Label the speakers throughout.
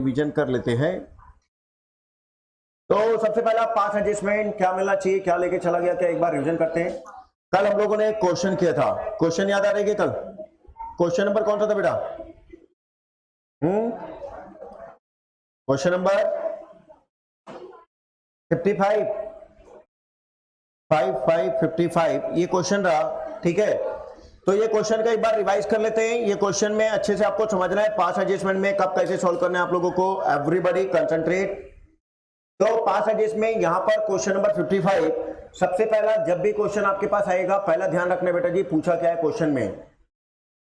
Speaker 1: Revision कर लेते हैं। तो सबसे पहला पास एडजस्टमेंट क्या मिलना चाहिए, क्या लेके चला गया, क्या एक बार रिवीजन करते हैं। कल हम लोगों ने एक क्वेश्चन किया था, क्वेश्चन याद आ रही है? कल क्वेश्चन नंबर कौन सा था बेटा? क्वेश्चन नंबर 55 ये क्वेश्चन रहा, ठीक है। तो ये क्वेश्चन का एक बार रिवाइज कर लेते हैं। ये क्वेश्चन में अच्छे से आपको समझना है पास एडजस्टमेंट में कब कैसे सॉल्व करना है आप लोगों को। Everybody concentrate. तो पास एडजस्टमेंट यहां पर क्वेश्चन नंबर 55। सबसे पहला जब भी क्वेश्चन आपके पास आएगा, पहला ध्यान रखना बेटा जी, पूछा क्या है क्वेश्चन में।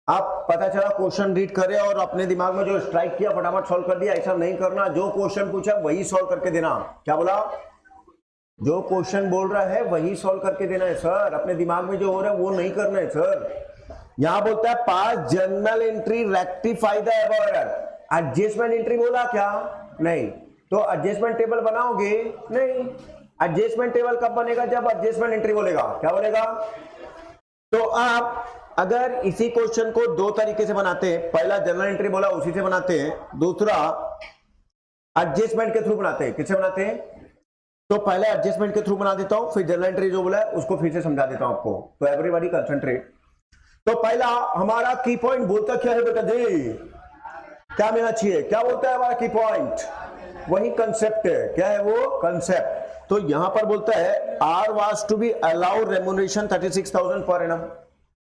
Speaker 1: आप पता चला क्वेश्चन रीड कर रहे और अपने दिमाग में जो स्ट्राइक किया फटाफट सॉल्व कर दिया, ऐसा नहीं करना। जो क्वेश्चन पूछा वही सॉल्व करके देना। क्या बोला? जो क्वेश्चन बोल रहा है वही सॉल्व करके देना है सर। अपने दिमाग में जो हो रहा है वो नहीं करना है सर। यहां बोलता है पास journal entry rectify the above error. Adjustment entry बोला क्या? नहीं। तो एडजस्टमेंट टेबल बनाओगे? नहीं। एडजस्टमेंट टेबल कब बनेगा? जब एडजस्टमेंट एंट्री बोलेगा। क्या बोलेगा? तो आप अगर इसी क्वेश्चन को दो तरीके से बनाते हैं, पहला जनरल एंट्री बोला उसी से बनाते हैं, दूसरा एडजस्टमेंट के थ्रू बनाते हैं। किससे बनाते हैं? तो पहले एडजस्टमेंट के थ्रू बना देता हूं, फिर जनरल एंट्री जो बोला है उसको फिर से समझा देता हूं आपको। तो एवरीबॉडी कंसंट्रेट। तो पहला हमारा की पॉइंट बोलता क्या है बेटा जी? क्या मिलना चाहिए? क्या बोलता है हमारा की पॉइंट? वही कंसेप्ट है। क्या है वो कंसेप्ट? तो यहां पर बोलता है R was to be allowed remuneration 36,000 per annum.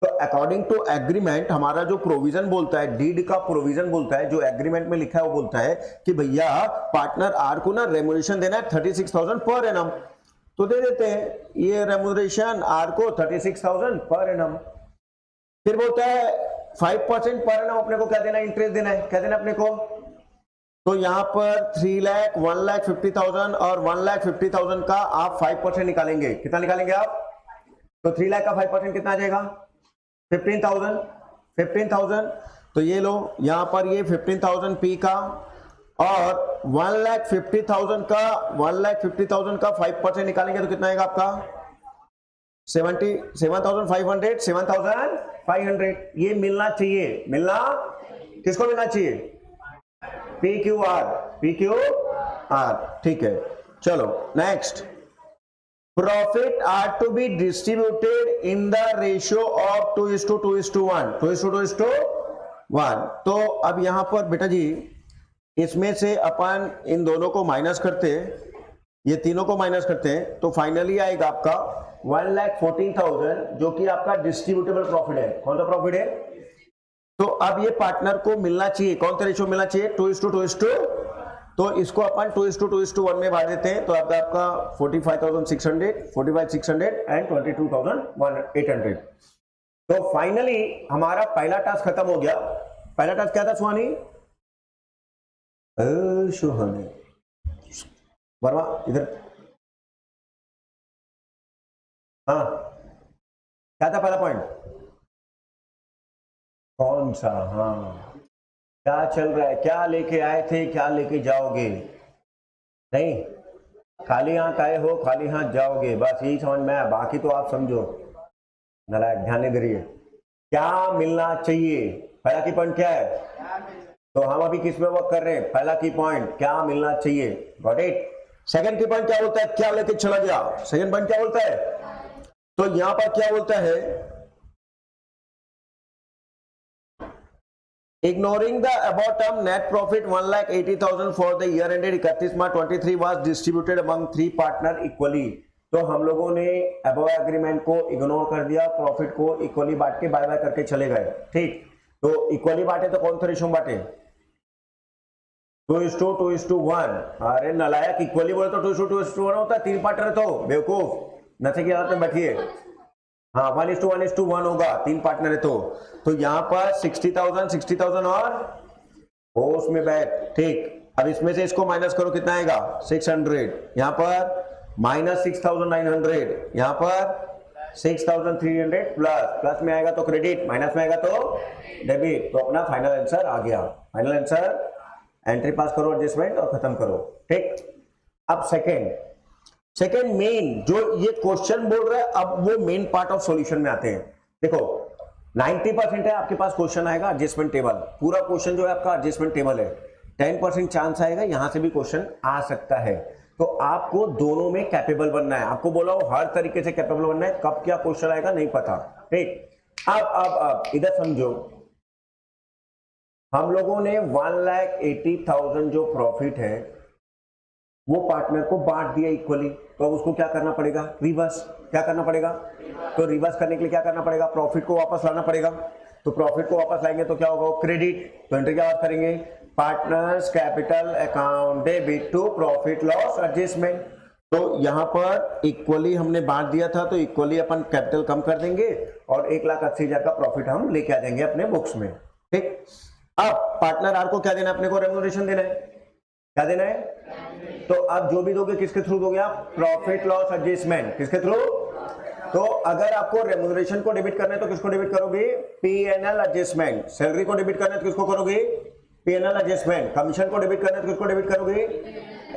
Speaker 1: तो अकॉर्डिंग टू एग्रीमेंट हमारा जो प्रोविजन बोलता है, डीड का प्रोविजन बोलता है, जो एग्रीमेंट में लिखा है वो बोलता है कि भैया पार्टनर आर को ना रेम्युनरेशन देना है 36,000 पर एनम। तो दे देते हैं ये रेम्युनरेशन आर को 36,000 पर एनम। फिर बोलता है 5% पर एनम अपने को क्या देना है? इंटरेस्ट देना है। क्या देना अपने को? तो यहां पर 3 लाख 1,50,000 और 1,50,000 का आप 5% निकालेंगे। कितना निकालेंगे आप? तो 3 लाख का 5% कितना आ जाएगा? 15,000। तो ये लो, यहां पर ये 15,000 पी का और 1,50,000 का 5% निकालेंगे तो कितना आएगा आपका? 7,500। 7,500 ये मिलना चाहिए। मिलना किसको मिलना चाहिए? PQR। ठीक है, चलो next. Profit are to be distributed in the ratio of 2:2:1। 2:2:1। तो अब यहां पर बेटा जी इसमें से अपन इन दोनों को माइनस करते हैं, ये तीनों को माइनस करते हैं, तो फाइनली आएगा आपका 1,14,000 जो कि आपका डिस्ट्रीब्यूटेबल प्रॉफिट है। कौन सा प्रॉफिट है? तो अब ये पार्टनर को मिलना चाहिए, कौन सा रेशियो मिलना चाहिए? 2:2:2। तो इसको अपन 2:2:1 में बांट देते हैं, तो आपका 45,600 एंड 22,800। तो फाइनली हमारा पहला टास्क खत्म हो गया। पहला टास्क क्या था सुहानी? सुहानी वर्मा इधर। हाँ, क्या था पहला पॉइंट? कौन सा? हाँ, क्या चल रहा है, क्या लेके आए थे, क्या लेके जाओगे? नहीं, खाली हाथ आए हो, खाली हाथ जाओगे, बस यही समझ में आया। बाकी तो आप समझो नालायक। ध्यान दे रही है। क्या मिलना चाहिए? पहला की पॉइंट क्या है? तो हम अभी किस में वर्क कर रहे हैं? पहला की पॉइंट क्या मिलना चाहिए। Got it. सेकंड की पॉइंट क्या बोलता है? क्या लेके चला गया। सेकंड पॉइंट क्या बोलता है? तो यहां पर क्या बोलता है? Ignoring the above term, net profit 1,80,000 for the year ended 31 March 23 was distributed among 3 partner equally। तो हम लोगों ने above agreement को इग्नोर कर दिया, प्रॉफिट को इक्वली बांट के बाय बाय करके चले गए। ठीक, तो इक्वली बांटे तो कौन सा रेशियो बांटे? 2:2:1। अरे नलायक, इक्वली बोले तो 2:2:1 होता है। 3 पार्टनर तो बेवकूफ, नशे की हालत में बैठिए। हाँ, 1:1:1 होगा, 3 पार्टनर है। तो यहां पर 60,000 और होश में बैठ। ठीक, अब इसमें से इसको माइनस करो, कितना आएगा? 600। यहां पर माइनस 6,900, यहां पर 6,300 प्लस में आएगा तो क्रेडिट, माइनस में आएगा तो डेबिट। तो अपना फाइनल आंसर आ गया। फाइनल आंसर एंट्री पास करो, एडजस्टमेंट और खत्म करो। ठीक, अब सेकेंड मेन जो ये क्वेश्चन बोल रहा है, अब वो मेन पार्ट ऑफ सॉल्यूशन में आते हैं। देखो 90% है आपके पास क्वेश्चन आएगा एडजस्टमेंट टेबल। पूरा क्वेश्चन जो है आपका एडजस्टमेंट टेबल है। 10% चांस आएगा, यहां से भी क्वेश्चन आ सकता है। तो आपको दोनों में कैपेबल बनना है, आपको बोला हो हर तरीके से कैपेबल बनना है, कब क्या क्वेश्चन आएगा नहीं पता। ठीक, अब इधर समझो, हम लोगों ने 1,80,000 जो प्रॉफिट है वो पार्टनर को बांट दिया इक्वली, तो अब उसको क्या करना पड़ेगा, रिवर्स। क्या करना पड़ेगा, तो रिवर्स करने के लिए क्या करना पड़ेगा, प्रॉफिट को वापस लाना पड़ेगा। तो प्रॉफिट को वापस लाएंगे तो क्या होगा, क्रेडिट। तो एंट्री क्या बात करेंगे, partners capital account debit to profit loss adjustment. तो यहां पर इक्वली हमने बांट दिया था, तो इक्वली अपन कैपिटल कम कर देंगे और 1,80,000 का प्रॉफिट हम लेके आ जाएंगे अपने बुक्स में। ठीक, अब पार्टनर आर को क्या देना है, अपने को रेम्यूनरेशन देना है। क्या देना है, तो अब जो भी दोगे किसके थ्रू दोगे आप, प्रॉफिट लॉस एडजस्टमेंट, किसके थ्रू। तो अगर आपको रेम्यूनरेशन को डेबिट करना है तो किसको डेबिट करोगे, पीएनएल एडजस्टमेंट। सैलरी को डेबिट करना है तो किसको करोगे, पीएनएल एडजस्टमेंट। कमीशन को डेबिट करना है तो किसको डेबिट करोगे,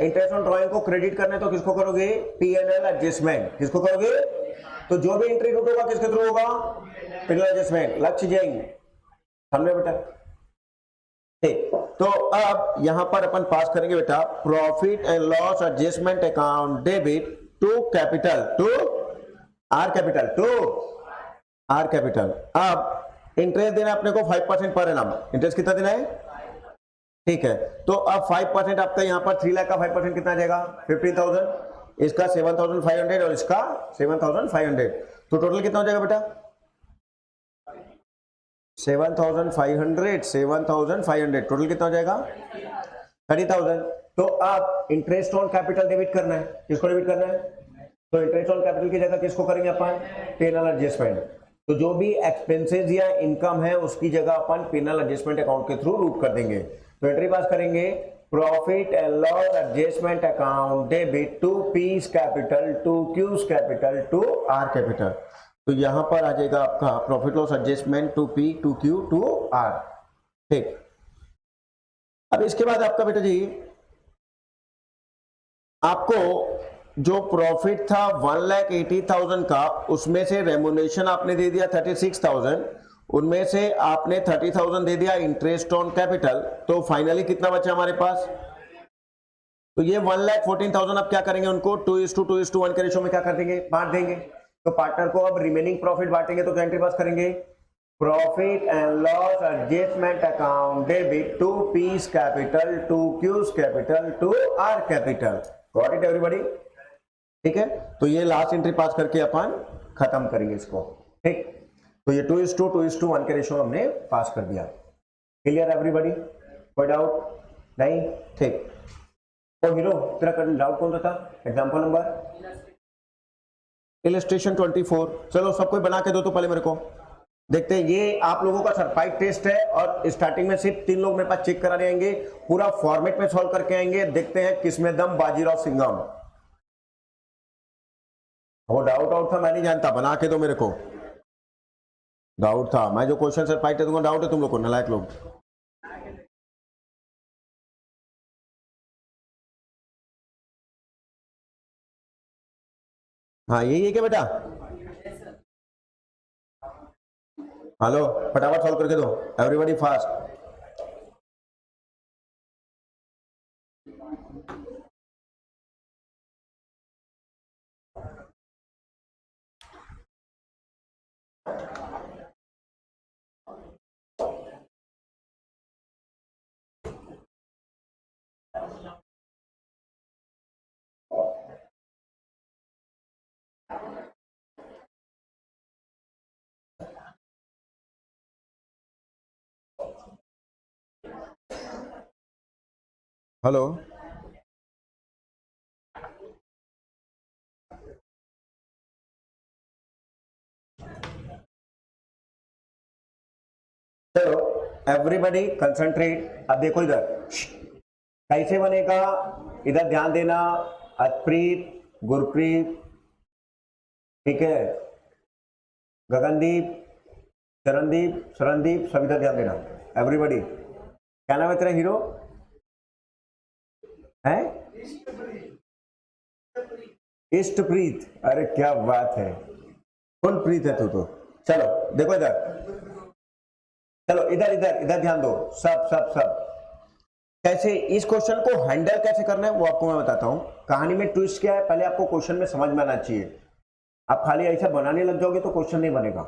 Speaker 1: इंटरेस्ट ऑन ड्रॉइंग को क्रेडिट करना है तो किसको करोगे, पीएनएल एडजस्टमेंट। किसको करोगे, तो जो भी एंट्री रूट होगा किसके थ्रू होगा, पीएनएल एडजस्टमेंट। लक्ष्य जाएंगे हमने बेटा। ठीक, तो अब यहां पर अपन पास करेंगे बेटा, profit and loss adjustment account debit to capital, to R capital, to R capital. अब इंटरेस्ट देना अपने को 5% पर एनम। इंटरेस्ट कितना देना है, ठीक है। तो अब 5% आपका यहां पर 3 लाख का 5% कितना आ जाएगा, 15,000, इसका 7,500 और इसका 7,500। तो टोटल कितना हो जाएगा बेटा, 7,500 टोटल कितना हो जाएगा, 30,000। तो अब इंटरेस्ट ऑन कैपिटल डेबिट करना है, किसको डेबिट करना है, तो इंटरेस्ट ऑन कैपिटल की जगह किसको करेंगे अपन, पेनल एडजस्टमेंट। तो जो भी एक्सपेंसेस या इनकम है उसकी जगह अपन पेनल एडजस्टमेंट अकाउंट के थ्रू रूट कर देंगे। तो एंट्री पास करेंगे, profit and loss adjustment account debit to P's capital to Q's capital to R capital. तो यहां पर आ जाएगा आपका profit loss adjustment to P to Q to R. ठीक, अब इसके बाद आपका बेटा जी, आपको जो प्रॉफिट था 1,80,000 का, उसमें से रेम्यूनरेशन आपने दे दिया 36,000, उनमें से आपने 30,000 दे दिया इंटरेस्ट ऑन कैपिटल। तो फाइनली कितना बचा हमारे पास, तो ये 1,14,000 अब क्या करेंगे, उनको 2:1 के रेशो में क्या कर देंगे, बांट देंगे। तो पार्टनर को अब रिमेनिंग प्रॉफिट बांटेंगे, तो क्या एंट्री पास करेंगे, profit and loss adjustment account debit to P's capital to Q's capital to R capital. Got it everybody, ठीक है। तो ये लास्ट एंट्री पास करके अपन खत्म करेंगे इसको। ठीक, तो ये 2:1 के रेशो हमने पास कर दिया। क्लियर एवरीबॉडी, कोई डाउट नहीं, ठीक। तो हीरो तेरा डाउट कौन सा था, एग्जांपल नंबर इलस्ट्रेशन 24। चलो सब कोई बना के दो तो पहले मेरे को देखते हैं। ये आप लोगों का सरप्राइज टेस्ट है और स्टार्टिंग में सिर्फ 3 लोग मेरे पास चेक कराने आएंगे, पूरा फॉर्मेट में सॉल्व करके आएंगे। देखते हैं किसमें दम बाजीराव सिंघम। वो डाउट था, मैं नहीं जानता, बना के दो मेरे को। डाउट था, मैं जो क्वेश्चन सरप्राइज टेस्ट दूंगा, डाउट है तुम लोग को, नालायक लोग। हाँ यही है क्या बेटा, हेलो फटाफट सॉल्व करके दो एवरीबॉडी फास्ट। हेलो चलो एवरीबॉडी कंसंट्रेट। अब देखो इधर कैसे बनेगा, इधर ध्यान देना। अर्शप्रीत, गुरप्रीत, ठीक है, गगनदीप, शरणदीप, सब इधर ध्यान देना एवरीबॉडी। क्या नाम है तेरा हीरो, है इष्टप्रीत, अरे क्या बात है, फुल प्रीत है तू तो। चलो देखो इधर, चलो इधर ध्यान दो, सब सब सब कैसे इस क्वेश्चन को हैंडल कैसे करना है वो आपको मैं बताता हूं। कहानी में ट्विस्ट क्या है पहले आपको क्वेश्चन में समझ में आना चाहिए। आप खाली ऐसा बनाने लग जाओगे तो क्वेश्चन नहीं बनेगा।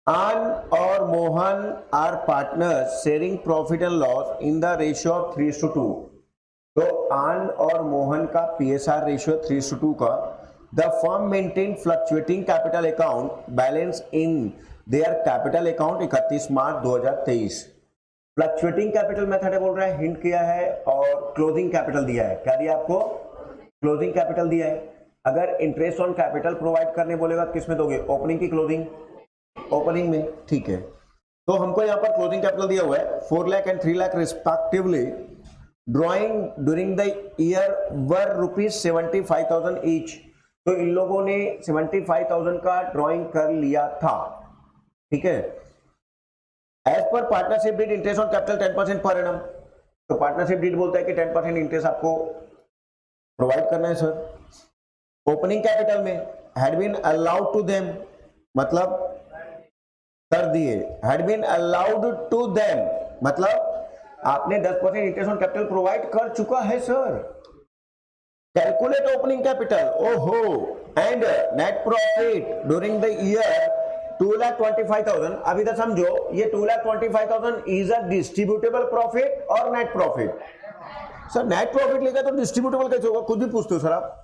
Speaker 1: आन और Mohan are partners sharing profit and loss in the ratio of 3:2। तो आन और मोहन का पीएसआर रेशियो 3:2 का। The firm maintain fluctuating capital account balance in their capital account 31 March 2023। Fluctuating capital method है बोल रहा है, हिंट किया है, और क्लोजिंग कैपिटल दिया है। क्या दिया आपको? क्लोजिंग कैपिटल दिया है। अगर इंटरेस्ट ऑन कैपिटल प्रोवाइड करने बोलेगा तो किसमें दोगे? ओपनिंग की क्लोजिंग? ओपनिंग में, ठीक है। तो हमको यहाँ पर क्लोजिंग कैपिटल दिया हुआ है 4 lakh and 3 lakh respectively. Drawing during the year were ₹75,000 each. तो इन लोगों ने 75,000 का ड्रॉइंग कर लिया था, ठीक है। As per partnership deed interest on capital 10% per annum. तो पार्टनरशिप डीड बोलता है कि 10% इंटरेस्ट आपको प्रोवाइड करना है सर। ओपनिंग कैपिटल में had been allowed to them, मतलब कर दिए। Had been allowed to them मतलब आपने 10% इंटरेस्ट ऑन कैपिटल प्रोवाइड कर चुका है सर। कैलकुलेट ओपनिंग कैपिटल, ओहो, and net profit during the year 2,25,000। अभी तक समझो ये 2,25,000 इज अ डिस्ट्रीब्यूटेबल प्रॉफिट और net profit. Sir net profit लिखा तो डिस्ट्रीब्यूटेबल कैसे होगा? खुद भी पूछते हो सर आप।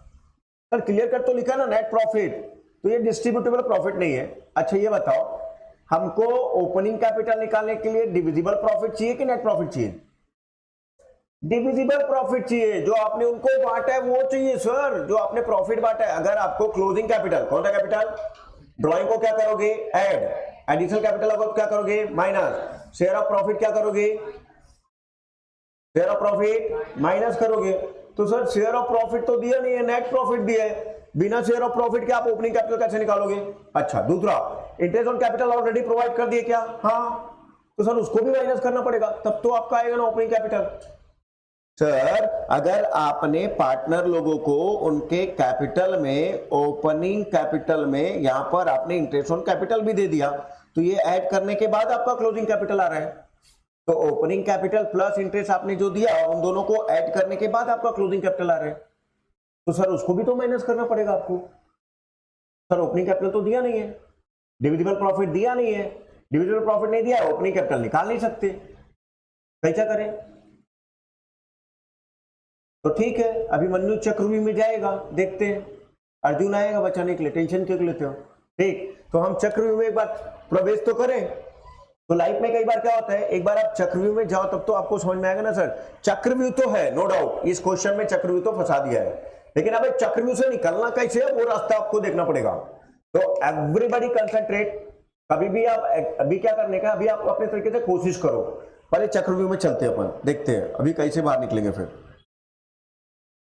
Speaker 1: सर क्लियर कट तो लिखा ना नेट प्रॉफिट, तो ये डिस्ट्रीब्यूटेबल प्रॉफिट नहीं है। अच्छा ये बताओ, हमको ओपनिंग कैपिटल निकालने के लिए डिविजिबल प्रॉफिट चाहिए कि नेट प्रॉफिट चाहिए? डिविजिबल प्रॉफिट चाहिए। जो आपने उनको बांटा है वो चाहिए सर, जो आपने प्रॉफिट बांटा है। अगर आपको क्लोजिंग कैपिटल, कौन सा कैपिटल? ड्रॉइंग को क्या करोगे? ऐड। एडिशनल कैपिटल अगर क्या करोगे? माइनस। शेयर ऑफ प्रॉफिट क्या करोगे? शेयर ऑफ प्रॉफिट माइनस करोगे। तो सर शेयर ऑफ प्रॉफिट तो दिया नहीं है, नेट प्रॉफिट दिया है। बिना शेयर ऑफ प्रॉफिट के आप ओपनिंग कैपिटल कैसे निकालोगे? अच्छा दूसरा, interest on capital already provide कर दिए क्या? हाँ, तो सर उसको भी माइनस करना पड़ेगा, तब तो आपका आएगा ना ओपनिंग कैपिटल। सर अगर आपने पार्टनर लोगों को उनके कैपिटल में, ओपनिंग कैपिटल में यहां पर आपने इंटरेस्ट ऑन कैपिटल भी दे दिया, तो ये ऐड करने के बाद आपका क्लोजिंग कैपिटल आ रहा है। तो ओपनिंग कैपिटल प्लस इंटरेस्ट आपने जो दिया उन दोनों को ऐड करने के बाद आपका क्लोजिंग कैपिटल आ रहा है। तो सर उसको भी तो माइनस करना पड़ेगा आपको। सर ओपनिंग कैपिटल तो दिया नहीं है, डिविजिबल प्रॉफिट दिया नहीं है, डिविजिबल प्रॉफिट नहीं दिया, ओपनिंग कैपिटल निकाल नहीं सकते, कैसा करें? तो ठीक है, अभी मन्नू चक्रव्यूह में जाएगा, देखते हैं। अर्जुन आएगा बचाने के लिए, टेंशन क्यों लेते हो? ठीक, तो हम चक्रव्यूह में एक बार प्रवेश तो करें। तो लाइफ में कई बार क्या होता है, एक बार आप चक्रव्यूह में जाओ तब तो आपको समझ में आएगा ना सर। चक्रव्यूह तो है, नो डाउट, इस क्वेश्चन में चक्रव्यूह तो फंसा दिया है, लेकिन अब चक्रव्यूह से निकलना कैसे है वो रास्ता आपको देखना पड़ेगा। तो एवरीबॉडी कंसंट्रेट। कभी भी आप अभी क्या करने का, अभी आप अपने तरीके से कोशिश करो। पहले चक्रव्यूह में चलते हैं अपन, देखते हैं अभी कैसे बाहर निकलेंगे फिर।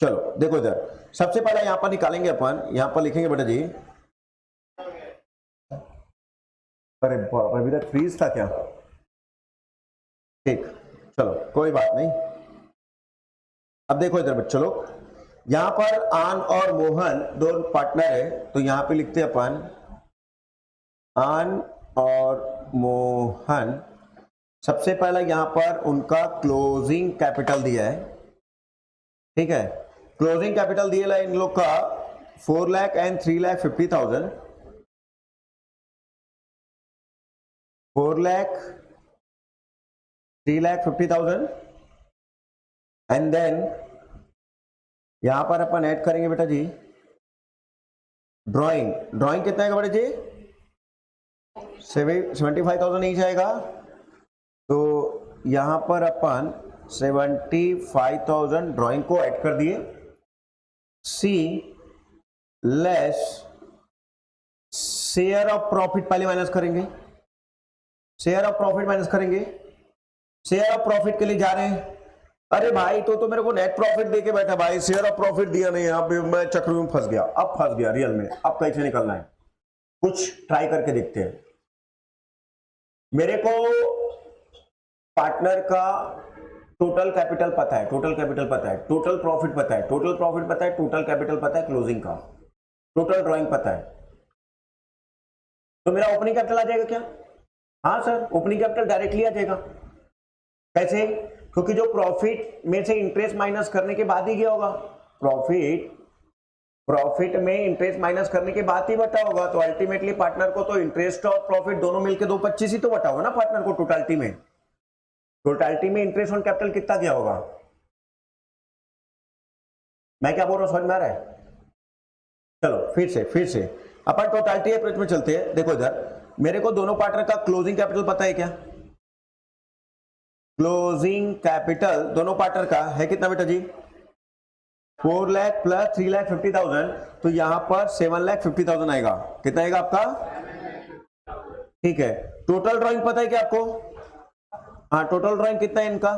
Speaker 1: चलो देखो इधर, सबसे पहले यहां पर निकालेंगे अपन, यहां पर लिखेंगे बेटा जी, अरे अभी तक फ्रीज था क्या? ठीक, चलो कोई बात नहीं। अब देखो इधर बच्चों लोग, यहां पर आन और मोहन दो पार्टनर है, तो यहां पे लिखते हैं अपन आन और मोहन। सबसे पहला यहां पर उनका क्लोजिंग कैपिटल दिया है, ठीक है। क्लोजिंग कैपिटल दिया है इन लोग का 4 lakh and 3,50,000। 4 lakh 3,50,000 and then यहां पर अपन ऐड करेंगे बेटा जी ड्राइंग। ड्राइंग कितना है बेटा जी? 75,000 ही जाएगा, तो यहां पर अपन 75,000 ड्राइंग को ऐड कर दिए। सी लेस शेयर ऑफ प्रॉफिट पहले माइनस करेंगे, शेयर ऑफ प्रॉफिट माइनस करेंगे। शेयर ऑफ प्रॉफिट के लिए जा रहे हैं। अरे भाई तो मेरे को नेट प्रॉफिट देके बैठा भाई, शेयर ऑफ प्रॉफिट दिया नहीं, अब मैं चक्रव्यूह में फंस गया। अब फंस गया रियल में, अब कैसे निकलना है? कुछ ट्राई करके देखते हैं। मेरे को पार्टनर का टोटल कैपिटल पता है, टोटल कैपिटल पता है, टोटल प्रॉफिट पता है, टोटल प्रॉफिट पता है, टोटल कैपिटल पता है, क्लोजिंग का टोटल ड्राइंग पता है, तो मेरा ओपनिंग कैपिटल आ जाएगा क्या? हाँ सर, ओपनिंग कैपिटल डायरेक्टली आ जाएगा। कैसे? क्योंकि जो प्रॉफिट में से इंटरेस्ट माइनस करने के बाद ही क्या होगा, प्रॉफिट में इंटरेस्ट माइनस करने के बाद ही बटा होगा। तो अल्टीमेटली पार्टनर को तो इंटरेस्ट और प्रॉफिट दोनों मिलकर 225 ही तो बटा होगा ना पार्टनर को टोटलिटी में। टोटलिटी में इंटरेस्ट ऑन कैपिटल कितना क्या होगा? मैं क्या बोल रहा हूं, समझ में आ रहा है? चलो फिर से अपन टोटलिटी अप्रोच में चलते हैं। देखो इधर मेरे को दोनों पार्टनर का क्लोजिंग कैपिटल पता है क्या? क्लोजिंग कैपिटल दोनों पार्टनर का है कितना बेटा जी? 4 लाख प्लस 3,50,000, तो यहां पर 7,50,000 आएगा। कितना आएगा आपका? ठीक है। टोटल ड्राइंग पता है क्या आपको? हाँ, टोटल ड्राइंग कितना है इनका?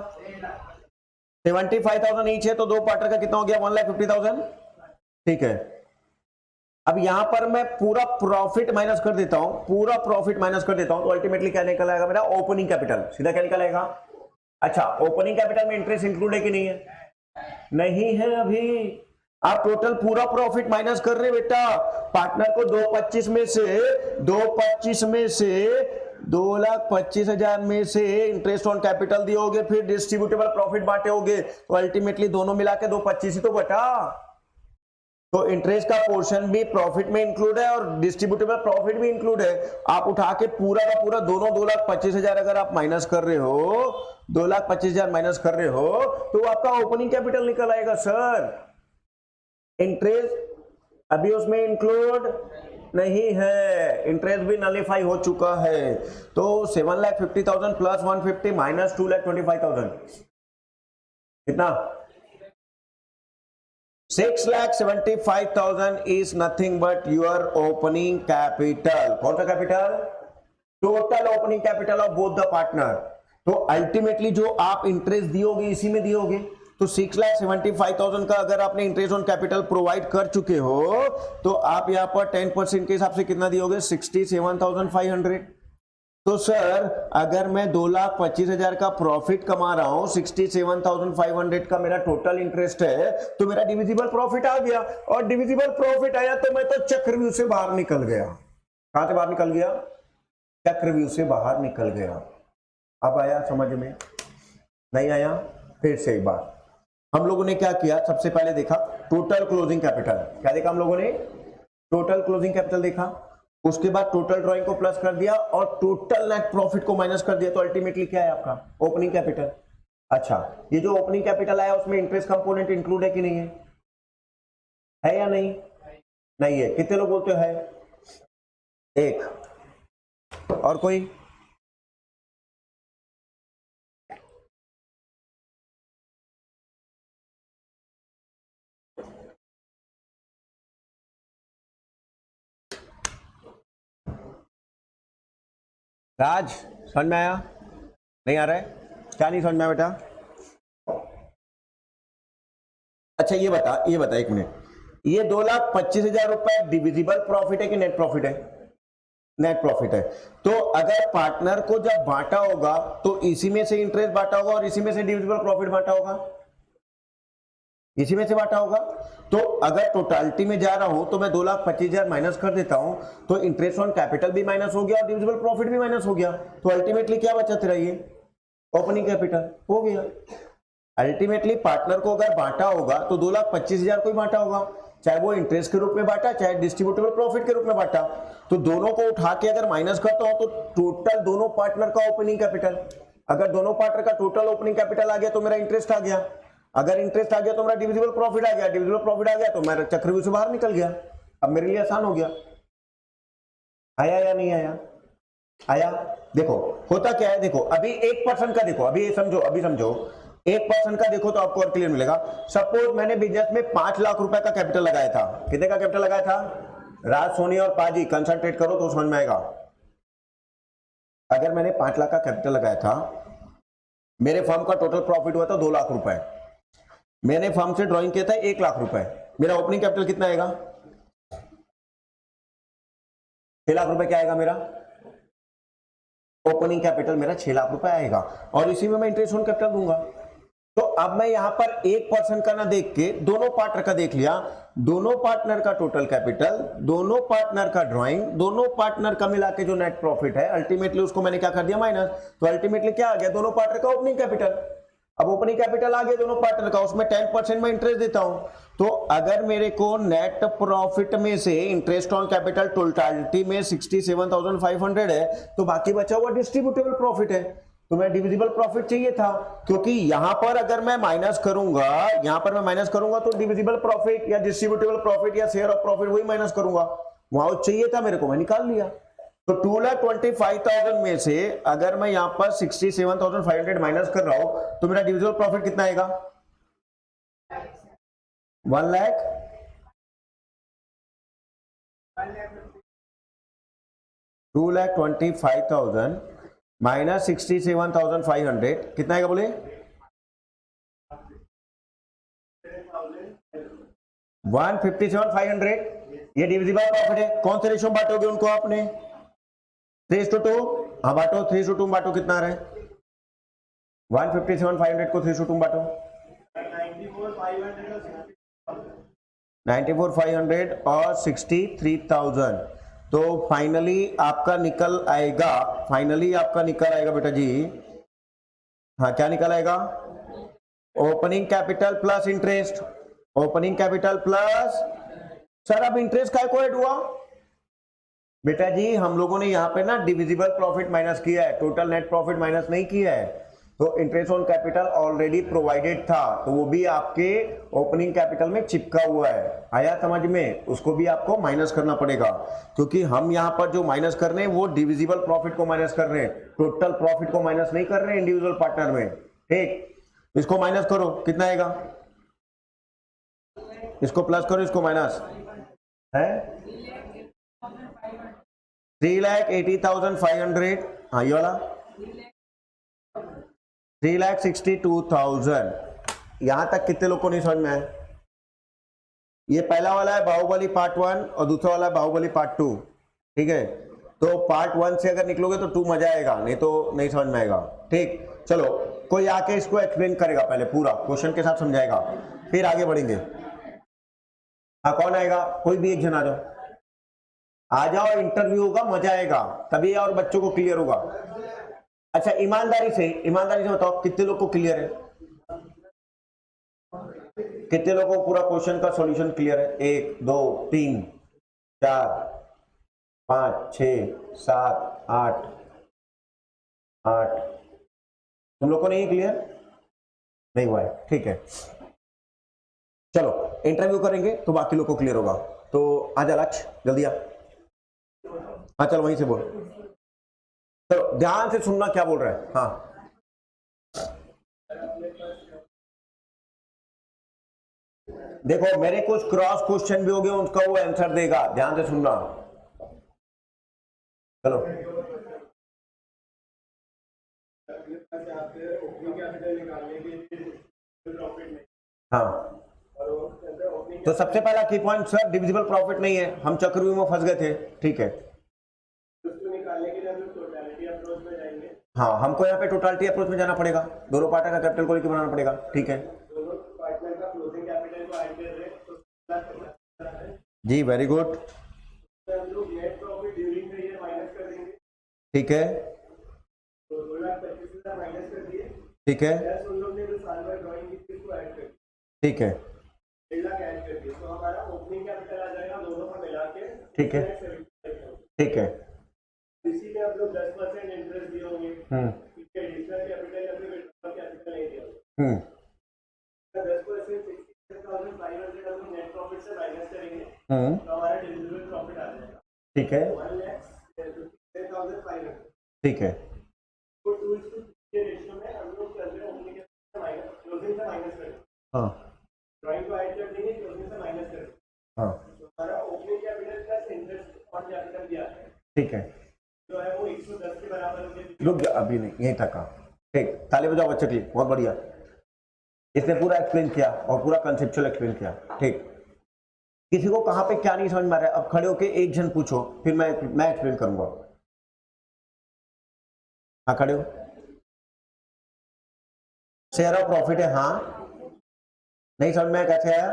Speaker 1: 75,000 ईच है, तो दो पार्टनर का कितना हो गया? 1,50,000। ठीक है। अब यहां पर मैं पूरा प्रॉफिट माइनस कर देता हूं, तो अल्टीमेटली क्या निकल आएगा मेरा? Opening capital. सीधा क्या निकल आएगा? अच्छा, ओपनिंग कैपिटल में इंटरेस्ट इंक्लूड है कि नहीं है? नहीं है। अभी आप टोटल पूरा प्रॉफिट माइनस कर रहे बेटा। पार्टनर को 225 में से 2,25,000 में से इंटरेस्ट ऑन कैपिटल दियोगे, फिर डिस्ट्रीब्यूटेबल प्रॉफिट बांटे होगे, तो अल्टीमेटली दोनों मिला के 225 ही तो बटा। तो इंटरेस्ट का पोर्शन भी प्रॉफिट में इंक्लूड है और डिस्ट्रीब्यूटेबल प्रॉफिट भी इंक्लूड है। आप उठा के पूरा का पूरा दोनों 2,25,000 अगर आप माइनस कर रहे हो, 2,25,000 माइनस कर रहे हो, तो आपका ओपनिंग कैपिटल निकल आएगा सर। इंटरेस्ट अभी उसमें इंक्लूड नहीं है, इंटरेस्ट भी नलिफाई हो चुका है। तो 7,50,000 प्लस 150 माइनस 2,25,000 कितना? 6,75,000 is nothing but your opening capital। कौन सा capital? Total opening capital of both the partner. तो अल्टीमेटली जो आप इंटरेस्ट दियोगे इसी में दियोगे। तो 6,75,000 का अगर आपने इंटरेस्ट ऑन कैपिटल प्रोवाइड कर चुके हो, तो आप यहां पर 10% के हिसाब से कितना दियोगे? 67,500। तो सर अगर मैं 2,25,000 का प्रॉफिट कमा रहा हूं, 67,500 का मेरा टोटल इंटरेस्ट है, तो मेरा डिविजिबल प्रॉफिट आ गया। और डिविजिबल प्रॉफिट आया तो मैं तो चक्रव्यूह से बाहर निकल गया। कहां से बाहर निकल गया? चक्रव्यूह से बाहर निकल गया। अब आया समझ में? नहीं आया? फिर से एक बार हम लोगों ने क्या किया? सबसे पहले देखा टोटल क्लोजिंग कैपिटल। क्या देखा हम लोगों ने? टोटल क्लोजिंग कैपिटल देखा। उसके बाद टोटल ड्राइंग को प्लस कर दिया और टोटल नेट प्रॉफिट को माइनस कर दिया। तो अल्टीमेटली क्या है आपका? Opening capital. अच्छा, ये जो ओपनिंग कैपिटल आया उसमें इंटरेस्ट कंपोनेंट इंक्लूड है कि नहीं है या नहीं? नहीं है। कितने लोग बोलते हो है? एक। और कोई? राज समझ में आया? नहीं आ रहा है? क्या नहीं समझ में आया बेटा? अच्छा ये बता एक मिनट, ये 2,25,000 रुपए डिविजिबल प्रॉफिट है कि नेट प्रॉफिट है? नेट प्रॉफिट है। तो अगर पार्टनर को जब बांटा होगा तो इसी में से इंटरेस्ट बांटा होगा और इसी में से डिविजिबल प्रॉफिट बांटा होगा, इसी में से बांटा होगा। तो अगर टोटलिटी में जा रहा हूं तो मैं 2,25,000 माइनस कर देता हूं, तो इंटरेस्ट ऑन कैपिटल भी माइनस हो गया और डिविजिबल प्रॉफिट भी माइनस हो गया। तो अल्टीमेटली क्या बचा तेरा? ये ओपनिंग कैपिटल हो गया। अल्टीमेटली पार्टनर को अगर बांटा होगा तो 2,25,000 को ही बांटा होगा, चाहे वो इंटरेस्ट के रूप में बांटा चाहे डिस्ट्रीब्यूटेबल प्रॉफिट के रूप में बांटा। तो दोनों को उठा के अगर माइनस करता हूं तो टोटल दोनों पार्टनर का ओपनिंग कैपिटल, अगर दोनों पार्टनर का टोटल ओपनिंग कैपिटल आ गया तो मेरा इंटरेस्ट आ गया, अगर इंटरेस्ट आ गया तो मेरा डिविजिबल प्रॉफिट आ गया, डिविजिबल प्रॉफिट आ गया तो मेरा चक्रव्यूह से बाहर निकल गया। अब मेरे लिए आसान हो गया। आया या नहीं आया? आया। देखो होता क्या है, देखो अभी 1% का देखो, अभी समझो 1% का देखो तो आपको और क्लियर मिलेगा। सपोज मैंने बिजनेस में 5 लाख रुपए का कैपिटल लगाया था। कितने का कैपिटल लगाया था? राज, सोनी और पाजी कंसंट्रेट करो तो समझ में आएगा। अगर मैंने 5 लाख का कैपिटल लगाया था, मेरे फर्म का टोटल प्रॉफिट हुआ था 2 लाख रुपए, मैंने फर्म से ड्रॉइंग किया था 1 लाख रुपए, मेरा ओपनिंग कैपिटल कितना आएगा? 6 लाख रुपए। क्या आएगा मेरा ओपनिंग कैपिटल? मेरा 6 लाख रुपए आएगा और इसी में मैं इंटरेस्ट ऑन कैपिटल दूंगा। तो अब मैं यहां पर 1% का ना देख के दोनों पार्टनर का देख लिया। दोनों पार्टनर का टोटल कैपिटल, दोनों पार्टनर का ड्राइंग, दोनों पार्टनर का मिला के जो नेट प्रॉफिट है, अल्टीमेटली उसको मैंने क्या कर दिया माइनस। तो अल्टीमेटली क्या आ गया, दोनों पार्टनर का ओपनिंग कैपिटल। अब ओपनिंग कैपिटल आ गया दोनों पार्टनर का, उसमें 10% में इंटरेस्ट देता हूं। तो अगर मेरे को नेट प्रॉफिट में से इंटरेस्ट ऑन कैपिटल टोटलिटी में 67,500 है, तो बाकी बचा हुआ डिस्ट्रीब्यूटेबल प्रॉफिट है। तो मैं डिविजिबल प्रॉफिट चाहिए था, क्योंकि यहां पर अगर मैं माइनस करूंगा, यहां पर मैं माइनस करूंगा तो डिविजिबल प्रॉफिट या डिस्ट्रीब्यूटेबल प्रॉफिट या शेयर ऑफ प्रॉफिट वही माइनस करूंगा। वहां चाहिए था मेरे को, मैं निकाल लिया। तो 2,25,000 में से अगर मैं यहां पर 67,500 माइनस कर रहा हूं, तो मेरा डिविजिबल प्रॉफिट कितना आएगा, 1 लाख 2,25,000 माइनस 67,500 कितना आएगा बोले, 157,500। ये डिविजिबल प्रॉफिट है। कौन से रेशियो में बांटोगे उनको आपने, 3:2। हाँ बांटो, 3:2 बांटो, कितना आ रहा है 157,500 को 3:2 बांटो, 94,500 और 63,000। तो फाइनली आपका निकल आएगा, फाइनली आपका निकल आएगा बेटा जी, हाँ क्या निकल आएगा, opening capital plus interest, opening capital plus, sir अब इंटरेस्ट काय को ऐड हुआ बेटा जी, हम लोगों ने यहाँ पे ना डिविजिबल प्रॉफिट माइनस किया है, टोटल नेट प्रॉफिट माइनस नहीं किया है। तो interest on capital already provided था, तो वो भी आपके ओपनिंग कैपिटल में चिपका हुआ है। आया समझ में, उसको भी आपको माइनस करना पड़ेगा, क्योंकि हम यहाँ पर जो माइनस कर रहे हैं वो डिविजिबल प्रॉफिट को माइनस कर रहे हैं, टोटल प्रॉफिट को माइनस नहीं कर रहे हैं इंडिविजुअल पार्टनर में। ठीक, इसको माइनस करो, कितना आएगा, इसको प्लस करो, इसको माइनस है 3,80,500। हाँ ये वाला 3,62,000। यहां तक कितने लोग को नहीं समझ में आया। ये पहला वाला है बाहुबली पार्ट 1 और दूसरा वाला है बाहुबली पार्ट 2। ठीक है, तो पार्ट 1 से अगर निकलोगे तो 2 मजा आएगा, नहीं तो नहीं समझ में आएगा। ठीक, चलो कोई आके इसको एक्सप्लेन करेगा, पहले पूरा क्वेश्चन के साथ समझाएगा, फिर आगे बढ़ेंगे। हाँ कौन आएगा, कोई भी एक जन आ जाओ, आ जाओ, इंटरव्यू होगा, मजा आएगा, तभी और बच्चों को क्लियर होगा। अच्छा ईमानदारी से बताओ कितने लोग को क्लियर है, कितने लोगों को पूरा क्वेश्चन का सॉल्यूशन क्लियर है, 1 2 3 4 5 6 7 8 8। तुम लोग को नहीं क्लियर, नहीं हुआ है, ठीक है। चलो इंटरव्यू करेंगे तो बाकी लोग को क्लियर होगा। तो आजा लक्ष्य, जल्दी आ, हाँ चलो वहीं से बोल, चलो ध्यान से सुनना क्या बोल रहा है। हाँ देखो मेरे कुछ क्रॉस क्वेश्चन भी हो गए, उसका वो आंसर देगा, ध्यान से सुनना। चलो हाँ, तो सबसे पहला की पॉइंट सर डिविजिबल प्रॉफिट नहीं है, हम चक्रव्यूह में फंस गए थे। ठीक है, हाँ हमको यहाँ पे टोटलिटी अप्रोच में जाना पड़ेगा, दोनों पार्टनर का कैपिटल को लेकर बनाना पड़ेगा। ठीक है जी, वेरी गुड, ठीक है ठीक है ठीक है ठीक है ठीक है,
Speaker 2: इसी पे आप लोग 10% इंटरेस्ट दिए होंगे, एडिशनल कैपिटल या फिर कैपिटल नहीं दिया, 10% 67,500 हम लोग नेट प्रॉफिट से माइनस करेंगे, तो हमारा डिविजिबल प्रॉफिट आ जाएगा।
Speaker 1: ठीक है
Speaker 2: 1,57,500।
Speaker 1: ठीक है,
Speaker 2: तो 2:3 के रेशियो में हम लोग कर रहे हैं ओपनिंग से माइनस, क्लोजिंग से माइनस करें,
Speaker 1: हाँ
Speaker 2: ड्राइंग को ऐड कर देंगे, क्लोजिंग से माइनस करें,
Speaker 1: हाँ
Speaker 2: तो हमारा opening capital plus interest on capital दिया है,
Speaker 1: ठीक है,
Speaker 2: जो है वो 110 के बराबर हो गया।
Speaker 1: रुक जा अभी नहीं, यहीं तक। ठीक, ताली बजाओ बच्चे के लिए, बहुत बढ़िया, इसने पूरा एक्सप्लेन किया और पूरा कंसेप्चुअल एक्सप्लेन किया। ठीक, किसी को कहां पे क्या नहीं समझ में आ रहा है, अब खड़े होके एक जन पूछो, फिर मैं एक्सप्लेन करूंगा। हाँ खड़े हो, शेयर ऑफ प्रॉफिट है, हाँ नहीं समझ में कैसे आया,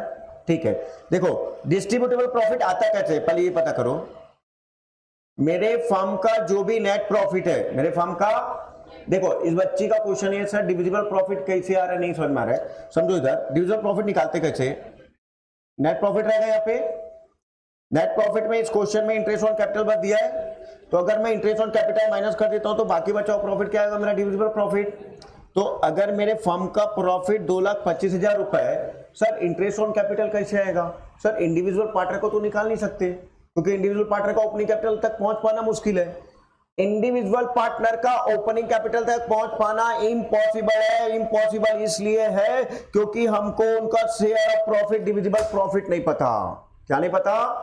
Speaker 1: ठीक है, देखो डिस्ट्रीब्यूटेबल प्रॉफिट आता कैसे, पहले ये पता करो। मेरे फर्म का जो भी नेट प्रॉफिट है, मेरे फर्म का, देखो इस बच्ची का क्वेश्चन है सर डिविजिबल प्रॉफिट कैसे आ रहा है, नहीं समझ में आ रहा है, समझो इधर डिविजिबल प्रॉफिट निकालते कैसे। नेट प्रॉफिट रहेगा यहाँ पे, नेट प्रॉफिट में इस क्वेश्चन में इंटरेस्ट ऑन कैपिटल बच दिया है, तो अगर मैं इंटरेस्ट ऑन कैपिटल माइनस कर देता हूं तो बाकी बचा हुआ प्रॉफिट क्या आएगा, मेरा डिविजिबल प्रॉफिट। तो अगर मेरे फर्म का प्रॉफिट 2,25,000 रुपए है, सर इंटरेस्ट ऑन कैपिटल कैसे आएगा, सर इंडिविजुअल पार्टनर को तो निकाल नहीं सकते, क्योंकि इंडिविजुअल पार्टनर का ओपनिंग कैपिटल तक पहुंच पाना मुश्किल है। इंडिविजुअल पार्टनर का ओपनिंग कैपिटल तक पहुंच पाना इम्पॉसिबल है। इम्पॉसिबल इसलिए है क्योंकि हमको उनका share of profit, divisible profit नहीं पता। क्या नहीं पता?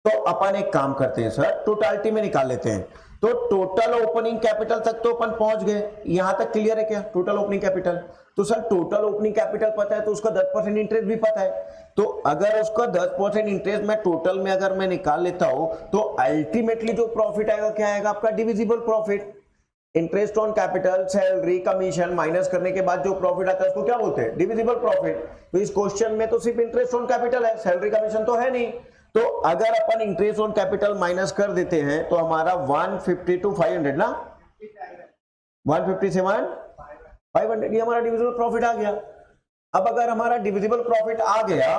Speaker 1: तो अपन एक काम करते हैं सर, टोटलिटी में निकाल लेते हैं। तो टोटल ओपनिंग कैपिटल तक तो अपन पहुंच गए, यहां तक क्लियर है क्या, टोटल ओपनिंग कैपिटल। तो सर टोटल ओपनिंग कैपिटल पता है तो उसका 10% इंटरेस्ट भी पता है, तो अगर उसका 10% इंटरेस्ट मैं टोटल में अगर मैं निकाल लेता हूं तो अल्टीमेटली जो प्रॉफिट आएगा क्या आएगा, आपका divisible profit. Interest on capital, salary, commission minus करने के बाद जो प्रॉफिट आता है उसको क्या बोलते हैं, डिविजिबल प्रॉफिट। तो इस क्वेश्चन में तो सिर्फ इंटरेस्ट ऑन कैपिटल है, सैलरी कमीशन तो है नहीं। तो अगर अपन इंटरेस्ट ऑन कैपिटल माइनस कर देते हैं तो हमारा 150 to 500 ना, 150 से 500, ये हमारा डिविजिबल प्रॉफिट आ गया। अब अगर हमारा डिविजिबल प्रॉफिट आ गया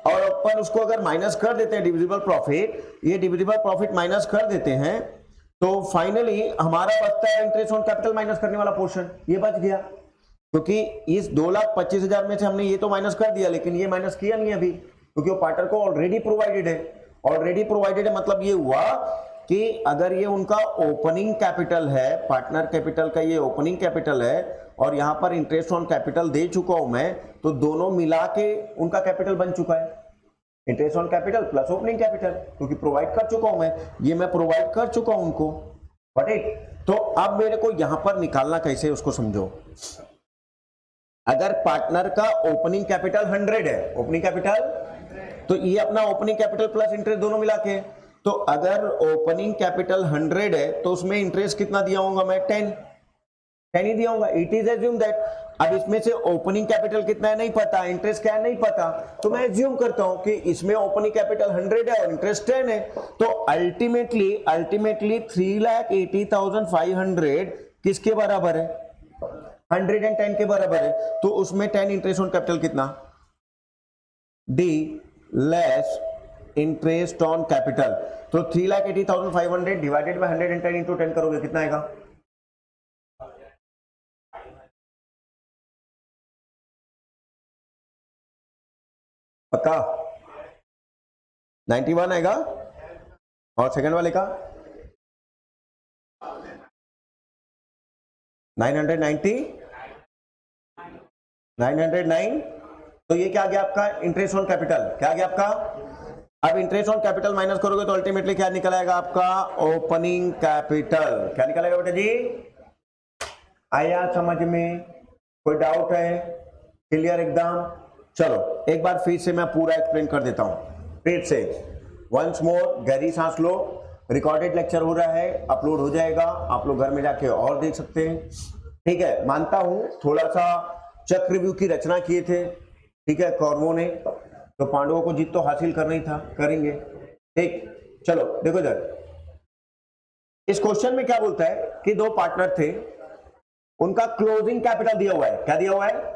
Speaker 1: और अपन उसको अगर माइनस कर देते हैं डिविजिबल प्रॉफिट, ये डिविजिबल प्रॉफिट माइनस कर देते हैं तो फाइनली हमारा बचता है इंटरेस्ट ऑन कैपिटल माइनस करने वाला पोर्शन, ये बच गया। क्योंकि इस 2,25,000 में से हमने ये तो माइनस कर दिया, लेकिन ये माइनस किया नहीं अभी, क्योंकि वो पार्टनर को ऑलरेडी प्रोवाइडेड है। ऑलरेडी प्रोवाइडेड है मतलब ये हुआ कि अगर ये उनका ओपनिंग कैपिटल है, पार्टनर कैपिटल का ये ओपनिंग कैपिटल है और यहां पर इंटरेस्ट ऑन कैपिटल दे चुका हूं मैं, तो दोनों मिला के उनका कैपिटल बन चुका है, interest on capital plus opening capital, क्योंकि प्रोवाइड कर चुका हूं मैं प्रोवाइड कर चुका हूं उनको। बट तो अब मेरे को यहां पर निकालना कैसे उसको समझो। अगर पार्टनर का ओपनिंग कैपिटल 100 है, ओपनिंग कैपिटल, तो ये अपना ओपनिंग कैपिटल प्लस इंटरेस्ट दोनों मिला के, तो अगर ओपनिंग कैपिटल 100 है तो उसमें इंटरेस्ट कितना दिया होगा मैं, 10 ही दिया होगा। इट इज एज्यूम दैट, अब इसमें से ओपनिंग कैपिटल कितना है नहीं पता, इंटरेस्ट क्या है नहीं पता, तो मैं एज्यूम करता हूं कि इसमें ओपनिंग कैपिटल 100 है और इंटरेस्ट 10 है, तो अल्टीमेटली 3,80,500 किसके बराबर है, 110 के बराबर है। तो उसमें 10 इंटरेस्ट ऑन कैपिटल कितना, D less interest on capital, तो 3,80,500 डिवाइडेड बाय 110 इंटू 10 करोगे कितना आएगा, पक्का 91 आएगा। और सेकंड वाले का 909, तो ये क्या आ गया आपका, इंटरेस्ट ऑन कैपिटल, क्या आ गया आपका। अब इंटरेस्ट ऑन कैपिटल माइनस करोगे तो अल्टीमेटली क्या निकल आएगा आपका, ओपनिंग कैपिटल। क्या निकल आएगा बेटा जी, आया समझ में, कोई डाउट है, क्लियर एकदम। चलो एक बार फिर से मैं पूरा एक्सप्लेन कर देता हूं, फिर से वंस मोर, गहरी सांस लो। रिकॉर्डेड लेक्चर हो रहा है, अपलोड हो जाएगा, आप लोग घर में जाके और देख सकते हैं, ठीक है। मानता हूं थोड़ा सा चक्रव्यूह की रचना किए थे, ठीक है, कौरवों ने, तो पांडवों को जीत तो हासिल करना ही था, करेंगे, ठीक। चलो देखो इधर, इस क्वेश्चन में क्या बोलता है कि दो पार्टनर थे, उनका क्लोजिंग कैपिटल दिया हुआ है, क्या दिया हुआ है,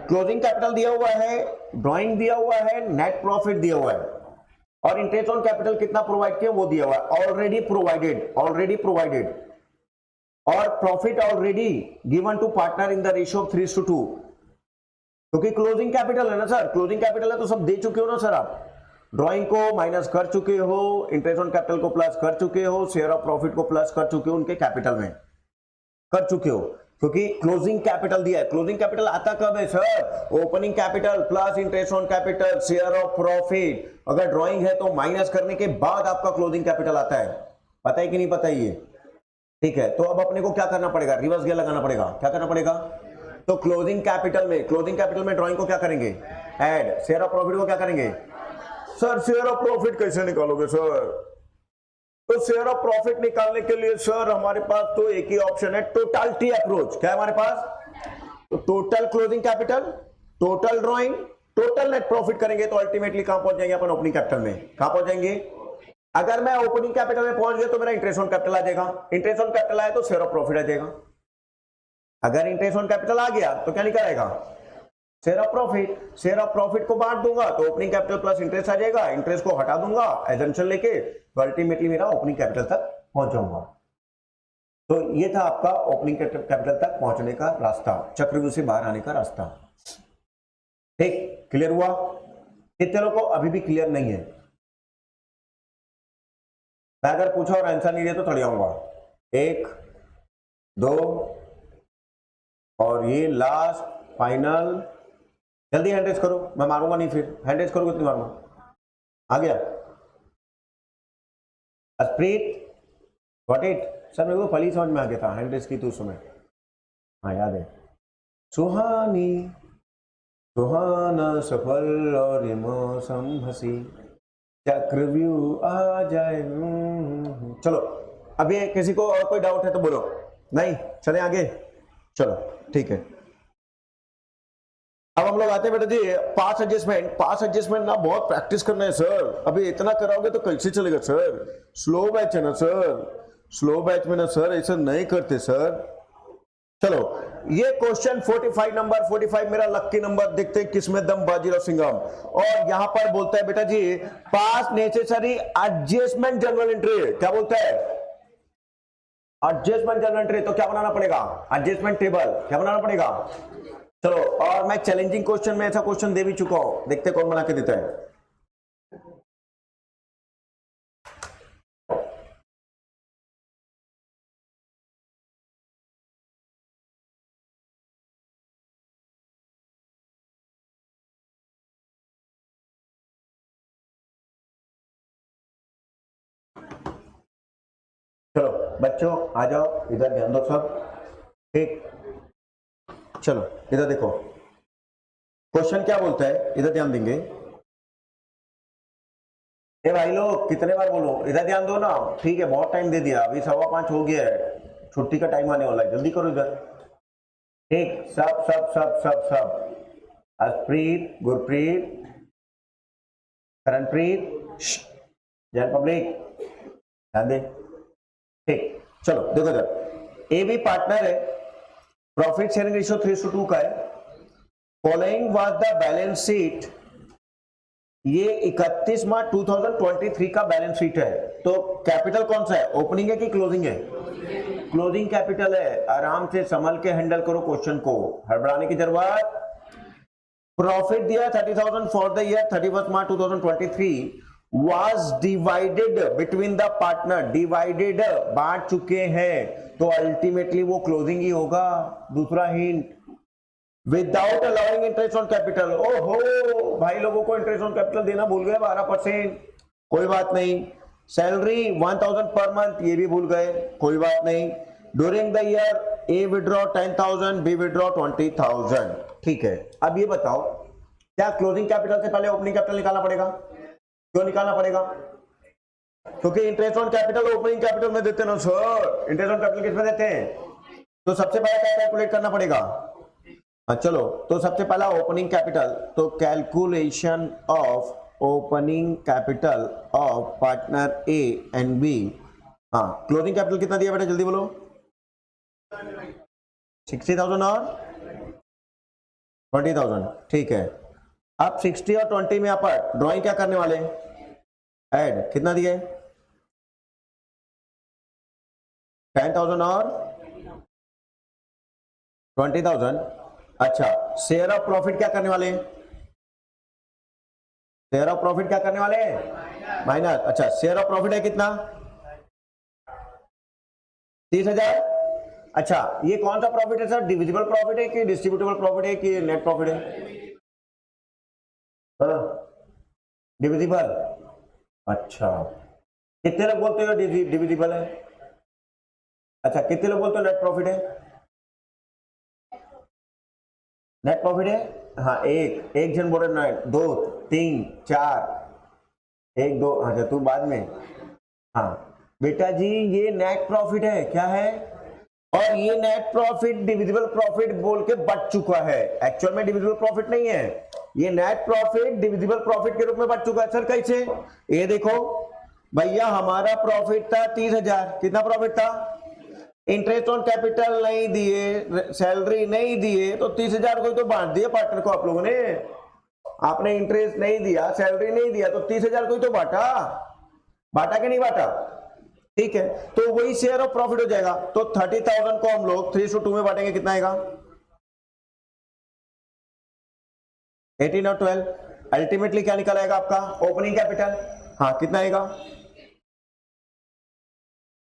Speaker 1: क्लोजिंग कैपिटल दिया हुआ है, ड्राइंग दिया हुआ है, नेट प्रॉफिट दिया हुआ है, और इंटरेस्ट ऑन कैपिटल कितना प्रोवाइड किया वो दिया हुआ है, ऑलरेडी प्रोवाइडेड, और profit already given to partner in the ratio of 3:2, क्योंकि क्लोजिंग कैपिटल है ना सर, क्लोजिंग कैपिटल है तो सब दे चुके हो ना सर, आप ड्राइंग को माइनस कर चुके हो, इंटरेस्ट ऑन कैपिटल को प्लस कर चुके हो, शेयर ऑफ प्रॉफिट को प्लस कर चुके हो, उनके कैपिटल में कर चुके हो, क्योंकि क्लोजिंग कैपिटल दिया है। क्लोजिंग कैपिटल आता कब है sir, opening capital plus interest on capital, share of profit, अगर ड्राइंग है तो माइनस करने के बाद आपका क्लोजिंग कैपिटल आता है, पता है कि नहीं पता ये, ठीक है। तो अब अपने को क्या करना पड़ेगा, रिवर्स गियर लगाना पड़ेगा, क्या करना पड़ेगा, तो क्लोजिंग कैपिटल में ड्राइंग को क्या करेंगे, ऐड, शेयर ऑफ प्रॉफिट को क्या करेंगे, सर शेयर ऑफ प्रॉफिट कैसे निकालोगे सर, तो शेयर ऑफ प्रॉफिट निकालने के लिए सर हमारे पास तो एक ही ऑप्शन है, टोटलिटी अप्रोच। क्या है हमारे पास, तो total closing capital, total drawing total net profit करेंगे तो अल्टीमेटली कहां पहुंच जाएंगे अपन? ओपनिंग कैपिटल में। कहां पहुंच जाएंगे? अगर मैं ओपनिंग कैपिटल में पहुंच गया तो मेरा इंटरेस्ट ऑन कैपिटल आ जाएगा, इंटरेस्ट ऑन कैपिटल आया तो शेयर ऑफ प्रॉफिट आ जाएगा। अगर इंटरेस्ट ऑन कैपिटल आ गया तो क्या निकल आएगा? Share of profit. Share of profit को बांट दूंगा तो ओपनिंग कैपिटल प्लस इंटरेस्ट आ जाएगा, इंटरेस्ट को हटा दूंगा एजम्पशन लेके, तो अल्टीमेटली मेरा ओपनिंग कैपिटल तक पहुंच जाऊंगा। तो ये था आपका ओपनिंग कैपिटल तक पहुंचने का रास्ता, चक्रव्यूह से बाहर आने का रास्ता। ठीक, क्लियर हुआ? कितने लोगों को अभी भी क्लियर नहीं है? मैं अगर पूछा और आंसर नहीं दिया तो थोड़ी आऊंगा। 1 2 और ये लास्ट फाइनल। जल्दी हैंड रेज करो, मैं मारूंगा नहीं, फिर हैंड रेज करोगे तो नहीं मारूंगा। आ गया? अस्प्रीत गॉट इट? सर मेरे को पहले समझ में आ गया था, हैंड रेज की तो उस समय। हाँ याद है। सुहानी सुहाना सफर और ये मौसम हंसी, चक्रव्यूह आ जाए। चलो अभी किसी को और कोई डाउट है तो बोलो। नहीं, चले आगे। चलो ठीक है। अब हम लोग आते हैं बेटा जी पास एडजस्टमेंट। पास एडजस्टमेंट ना बहुत प्रैक्टिस करना है सर, अभी इतना कराओगे तो कैसे चलेगा सर? स्लो बैच है ना सर, स्लो बैच में ना सर ऐसा नहीं करते सर। चलो ये क्वेश्चन 45 नंबर, 45 मेरा लक्की नंबर, देखते हैं किसमें दम बाजीराव सिंघम। और यहां पर बोलता है बेटा जी pass necessary adjustment general entry. क्या बोलता है? Adjustment general entry. तो क्या बनाना पड़ेगा? Adjustment table. क्या बनाना पड़ेगा? चलो, और मैं चैलेंजिंग क्वेश्चन में ऐसा क्वेश्चन दे भी चुका हूं, देखते कौन बना के देता है। चलो बच्चों आ जाओ, इधर ध्यान दो सब। ठीक, चलो इधर देखो क्वेश्चन क्या बोलता है, इधर ध्यान देंगे। ए भाई लोग कितने बार बोलो, इधर ध्यान दो ना। ठीक है, बहुत टाइम दे दिया, अभी 5:15 हो गया है, छुट्टी का टाइम आने वाला है, जल्दी करो इधर। ठीक, सब सब सब सब सब। हर्षप्रीत, गुरप्रीत, करणप्रीत, जय पब्लिक, ध्यान दे। ठीक, चलो देखो इधर ए बी पार्टनर है, प्रॉफिट शेयरिंग रेशियो 3:2 का है। Following was the balance sheet. ये 31 मार्च 2023 का बैलेंस शीट है। तो कैपिटल कौन सा है? ओपनिंग है कि क्लोजिंग है? क्लोजिंग कैपिटल है। आराम से संभल के हैंडल करो क्वेश्चन को, हड़बड़ाने की जरूरत। प्रॉफिट दिया 30,000 for the year 31 March 2023 was divided between the partner। Divided बांट चुके हैं तो अल्टीमेटली वो क्लोजिंग ही होगा। दूसरा hint, without allowing interest on capital. ओहो भाई लोगों को इंटरेस्ट ऑन कैपिटल देना भूल गए 12%, कोई बात नहीं। सैलरी 1000 पर मंथ, ये भी भूल गए, कोई बात नहीं। During the year A withdraw 10,000, B withdraw 20,000। ठीक है, अब ये बताओ क्या क्लोजिंग कैपिटल से पहले ओपनिंग कैपिटल निकालना पड़ेगा? क्यों निकालना पड़ेगा? क्योंकि interest on capital opening capital में देते ना सर, इंटरेस्ट ऑन कैपिटल किस में देते हैं? तो सबसे पहले क्या कैलकुलेट करना पड़ेगा? चलो, तो सबसे पहला ओपनिंग कैपिटल, तो calculation of opening capital of partner A and B. हाँ, क्लोजिंग कैपिटल कितना दिया बेटा, जल्दी बोलो। 60,000 और 20,000। ठीक है, अब 60 और 20 में अपन ड्राइंग क्या करने वाले? ऐड कितना दिए? 10,000 और 20,000। अच्छा, शेयर ऑफ प्रॉफिट क्या करने वाले? शेयर ऑफ प्रॉफिट क्या करने वाले? माइनस। अच्छा, शेयर ऑफ प्रॉफिट है कितना? 30,000। अच्छा, ये कौन सा प्रॉफिट है सर? डिविजिबल प्रॉफिट है कि डिस्ट्रीब्यूटेबल प्रॉफिट है कि नेट प्रॉफिट है? डिविजिबल। अच्छा, कितने लोग बोलते हो डिविजिबल है? अच्छा, कितने लोग बोलते हो नेट प्रॉफिट है? नेट प्रॉफिट है? हाँ, एक जन बोल रहे, 2 3 4, 1 2। अच्छा, तू बाद में। हाँ बेटा जी, ये नेट प्रॉफिट है। क्या है? और ये नेट प्रॉफिट डिविजिबल प्रॉफिट बोल के बच चुका है, एक्चुअल में डिविजिबल प्रॉफिट नहीं है। ये नेट प्रॉफिट डिविजिबल प्रॉफिट के रूप में बढ़ चुका है। सर कैसे? ये देखो भैया, हमारा प्रॉफिट था 30,000। कितना प्रॉफिट था? इंटरेस्ट ऑन कैपिटल नहीं दिए, सैलरी नहीं दिए, तो 30,000 को तो बांट दिया पार्टनर को आप लोगों ने। आपने इंटरेस्ट नहीं दिया, सैलरी नहीं दिया, तो 30,000 को तो बांटा। बांटा कि नहीं बांटा? ठीक है, तो वही शेयर ऑफ प्रॉफिट हो जाएगा। तो 30,000 को हम लोग 3/2 में बांटेंगे, कितना आएगा? 18 और 12। अल्टीमेटली क्या निकल आएगा आपका? Opening capital. हाँ, कितना आएगा?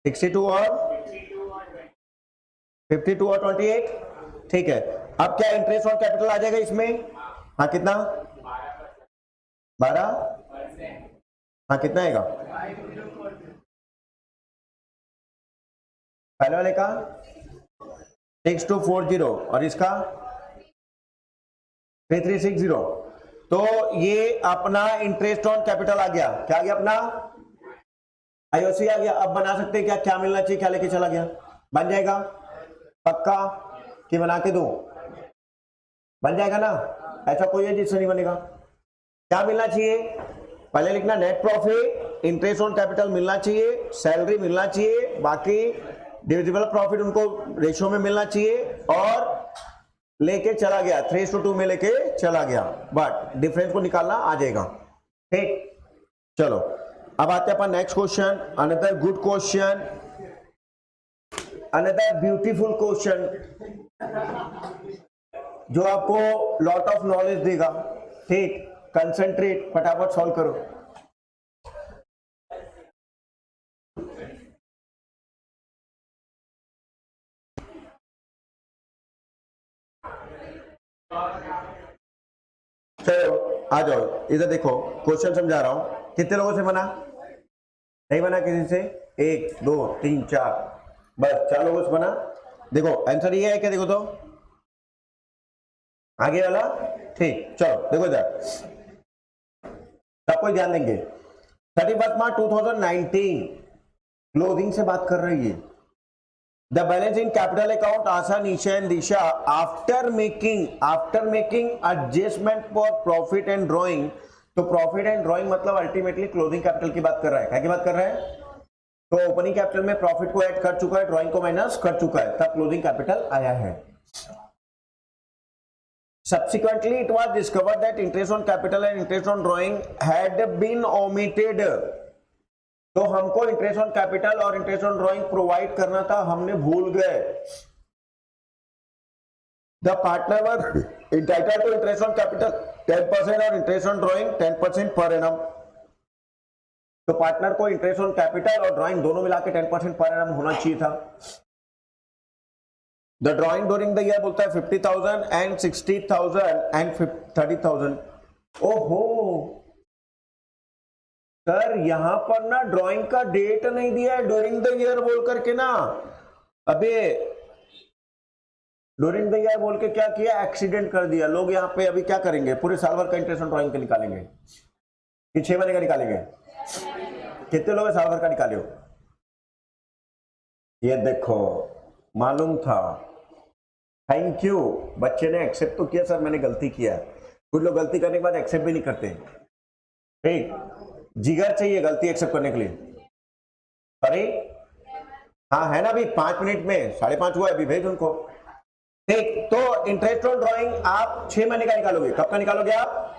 Speaker 1: 62 और 52 और 28। ठीक है, अब क्या इंटरेस्ट ऑन कैपिटल आ जाएगा इसमें? हाँ, कितना? 12। हाँ, कितना आएगा? पहले वाले का 6240 और इसका 3360। तो ये अपना इंटरेस्ट ऑन कैपिटल आ गया। क्या आ गया? अपना आईओसी आ गया। अब बना सकते हैं क्या? क्या मिलना चाहिए? क्या लेके चला गया? बन जाएगा पक्का कि बना के दूं? बन जाएगा ना? ऐसा कोई है जिससे नहीं बनेगा? क्या मिलना चाहिए? पहले लिखना net profit, interest on capital मिलना चाहिए, सैलरी मिलना चाहिए, बाकी डिविजिबल प्रॉफिट उनको रेशियो में मिलना चाहिए, और लेके चला गया 3:2 में लेके चला गया। बट डिफरेंस को निकालना आ जाएगा। ठीक, चलो अब आते हैं अपन next question. Another good question, another beautiful question जो आपको लॉट ऑफ नॉलेज देगा। ठीक, कंसंट्रेट, फटाफट सॉल्व करो। चलो आ जाओ इधर, देखो क्वेश्चन समझा रहा हूं। कितने लोगों से बना? नहीं बना किसी से? 1 2 3 4, बस 4 लोगों से बना। देखो आंसर ये है क्या? देखो तो आगे वाला। ठीक, चलो देखो इधर, सबको ध्यान देंगे। 31 मार्च 2019 क्लोजिंग से बात कर रही है। The balance in capital account Asa, Nisha and Disha after making adjustment for profit and drawing। तो प्रॉफिट एंड ड्रॉइंग मतलब अल्टीमेटली क्लोजिंग कैपिटल की बात कर रहा है। क्या की बात कर रहा है? तो ओपनिंग कैपिटल में प्रॉफिट को ऐड कर चुका है, ड्रॉइंग को माइनस कर चुका है, तब क्लोजिंग कैपिटल आया है। Subsequently it was discovered that interest on capital and interest on drawing had been omitted। तो हमको इंटरेस्ट ऑन कैपिटल और इंटरेस्ट ऑन ड्रॉइंग प्रोवाइड करना था, हमने भूल गए। The partner were entitled to interest on capital 10% और interest on drawing 10% per annum. तो पार्टनर को इंटरेस्ट ऑन कैपिटल और ड्रॉइंग दोनों मिला के 10% पर एनम होना चाहिए था। The drawing during the year बोलता है 50,000 एंड 60,000 एंड 30,000। ओहो सर, यहां पर ना ड्राइंग का डेट नहीं दिया है ड्यूरिंग द ईयर बोल करके ना। अबे ड्यूरिंग द ईयर बोल के क्या किया? एक्सीडेंट कर दिया। लोग यहाँ पे अभी क्या करेंगे? पूरे साल भर का इंटरेस्ट ऑन ड्राइंग का निकालेंगे कि 6 महीने का निकालेंगे? कितने लोग साल भर का निकाले हो? ये देखो, मालूम था। थैंक यू, बच्चे ने एक्सेप्ट तो किया। सर मैंने गलती किया। कुछ लोग गलती करने के बाद एक्सेप्ट भी नहीं करते। ठीक, जिगर चाहिए गलती एक्सेप्ट करने के लिए। अरे हाँ है ना, अभी 5 मिनट में 5:30 हुआ है, अभी भेज उनको। ठीक, तो इंटरेस्ट ऑन ड्रॉइंग आप 6 महीने का निकालोगे। कब का निकालोगे आप?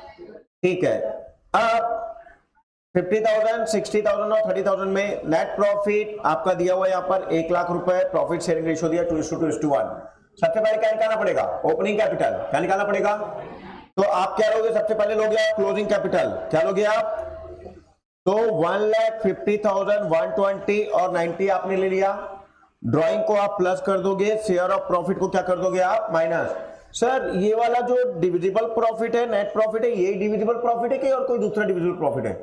Speaker 1: ठीक है, अब 50,000, 60,000 और 30,000 में नेट प्रॉफिट आपका दिया हुआ है यहाँ पर 1 लाख रुपए। प्रॉफिट शेयरिंग रेशियो दिया 2:1। सबसे पहले क्या निकालना पड़ेगा? Opening capital. क्या निकालना पड़ेगा? तो आप क्या लोगे? सबसे पहले लोगे आप क्लोजिंग कैपिटल। क्या लोगे आप? तो 1,50,000, 120 और 90 आपने ले लिया। ड्राइंग को आप प्लस कर दोगे, शेयर ऑफ प्रॉफिट को क्या कर दोगे आप? माइनस। सर ये वाला जो डिविजिबल प्रॉफिट है, नेट प्रॉफिट है, यही डिविजिबल प्रॉफिट है कि और कोई दूसरा डिविजिबल प्रॉफिट है?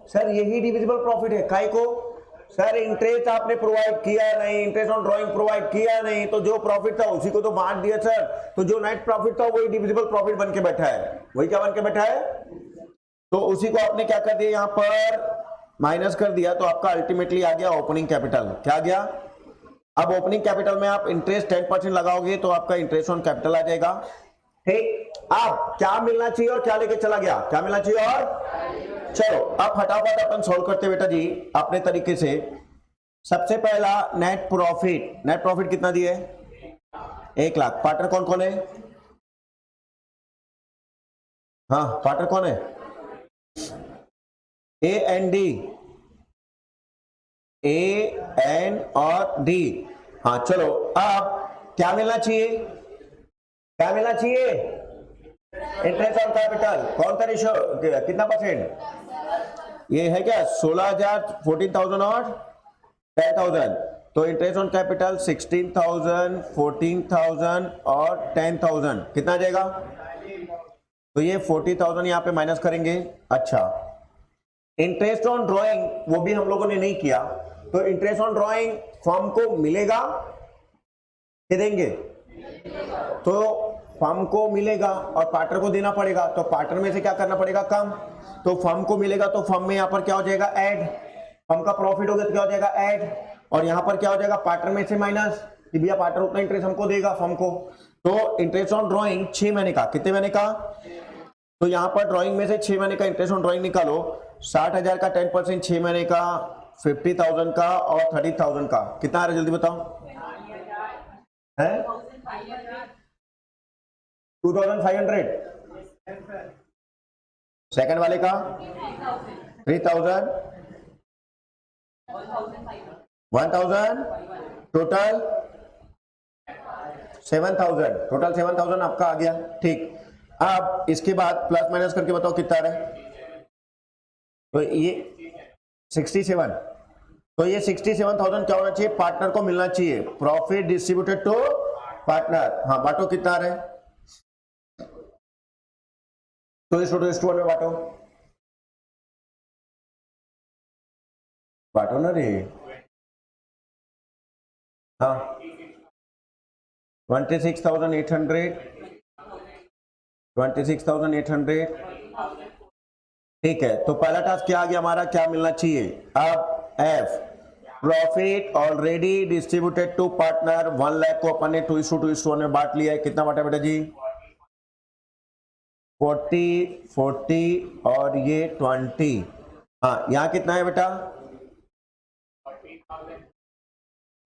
Speaker 1: सर यही डिविजिबल प्रॉफिट है। काय को? सर इंटरेस्ट आपने प्रोवाइड किया नहीं, इंटरेस्ट ऑन ड्राइंग प्रोवाइड किया नहीं, तो जो प्रॉफिट था उसी को तो बांट दिया सर। तो जो नेट प्रॉफिट था वही डिविजिबल प्रॉफिट बन के बैठा है। वही क्या बन के बैठा है? तो उसी को आपने क्या कर दिया? यहां पर माइनस कर दिया, तो आपका अल्टीमेटली आ गया ओपनिंग कैपिटल। क्या आ गया? अब ओपनिंग कैपिटल में आप इंटरेस्ट 10% लगाओगे तो आपका इंटरेस्ट ऑन कैपिटल आ जाएगा। ठीक, अब क्या मिलना चाहिए और क्या लेके चला गया, क्या मिलना चाहिए और, चलो अब फटाफट अपन सॉल्व करते बेटा जी अपने तरीके से। सबसे पहला नेट प्रॉफिट कितना दिए, 1 लाख। पार्टनर कौन कौन है, हाँ पार्टनर कौन है, A N D, A N और डी। हाँ चलो अब क्या मिलना चाहिए, क्या मिलना चाहिए, इंटरेस्ट ऑन कैपिटल। कौन सा रेशियो, कितना परसेंट, ये है क्या 16,000, 14,000 और 10,000। तो इंटरेस्ट ऑन कैपिटल 16,000, 14,000 और 10,000 कितना आ जाएगा, तो ये 40,000 यहां पे माइनस करेंगे। अच्छा, इंटरेस्ट ऑन ड्राइंग वो भी हम लोगों ने नहीं किया, तो इंटरेस्ट ऑन ड्राइंग फर्म को मिलेगा कि देंगे, तो फर्म को मिलेगा और पार्टनर को देना पड़ेगा, तो पार्टनर में से क्या करना पड़ेगा, कम। तो फर्म को मिलेगा तो फर्म में यहां पर क्या हो जाएगा, ऐड। फर्म का प्रॉफिट होगा तो क्या हो जाएगा, ऐड। और यहां पर क्या हो जाएगा, पार्टनर में से माइनस, कि भैया पार्टनर उतना इंटरेस्ट हमको देगा फर्म को। तो इंटरेस्ट ऑन ड्राइंग 6 महीने का, कितने महीने का, तो यहां पर ड्राइंग में से 6 महीने का इंटरेस्ट ऑन ड्राइंग निकालो। 60,000 का 10%, 6 महीने का 50,000 का और 30,000 का कितना आ रहा है, जल्दी बताओ, है 2,500। सेकंड वाले का 3,000, 1,000, टोटल 7,000, टोटल 7,000 आपका आ गया। ठीक, अब इसके बाद प्लस माइनस करके बताओ कितना आ रहा है, तो ये 67, तो ये 67,000 क्या होना चाहिए, पार्टनर को मिलना चाहिए। प्रॉफिट डिस्ट्रीब्यूटेड टू पार्टनर, हाँ बांटो कितना आ रहा है, तो इस में बांटो, बांटो ना रे, हाँ 26,800, 26,800। ठीक है, तो पहला टास्क क्या आ गया हमारा, क्या मिलना चाहिए। अब if, profit already distributed to partner 1 lakh को अपन ने 2:1 में बांट लिया है। कितना बांटा बेटा जी, 40, 40 और ये 20। हाँ यहाँ कितना है बेटा,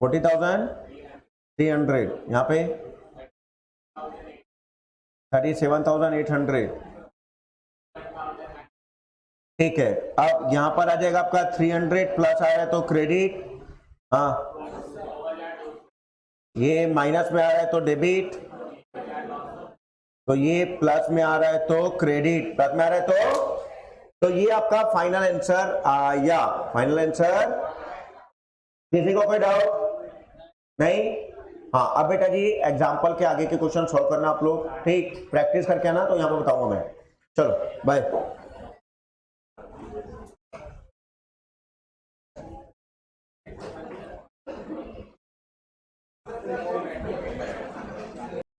Speaker 1: 40,300, यहाँ पे 37,800। ठीक है, अब यहां पर आ जाएगा आपका 300 प्लस आया है तो क्रेडिट, हाँ ये माइनस में आ रहा है तो डेबिट, तो ये प्लस में आ रहा है तो क्रेडिट, प्लस में आ रहा है तो ये आपका फाइनल आंसर आया। फाइनल आंसर, किसी को कोई डाउट नहीं, हाँ अब बेटा जी एग्जाम्पल के आगे के क्वेश्चन सॉल्व करना आप लोग, ठीक प्रैक्टिस करके आना, तो यहां पर बताऊंगा मैं। चलो बाय।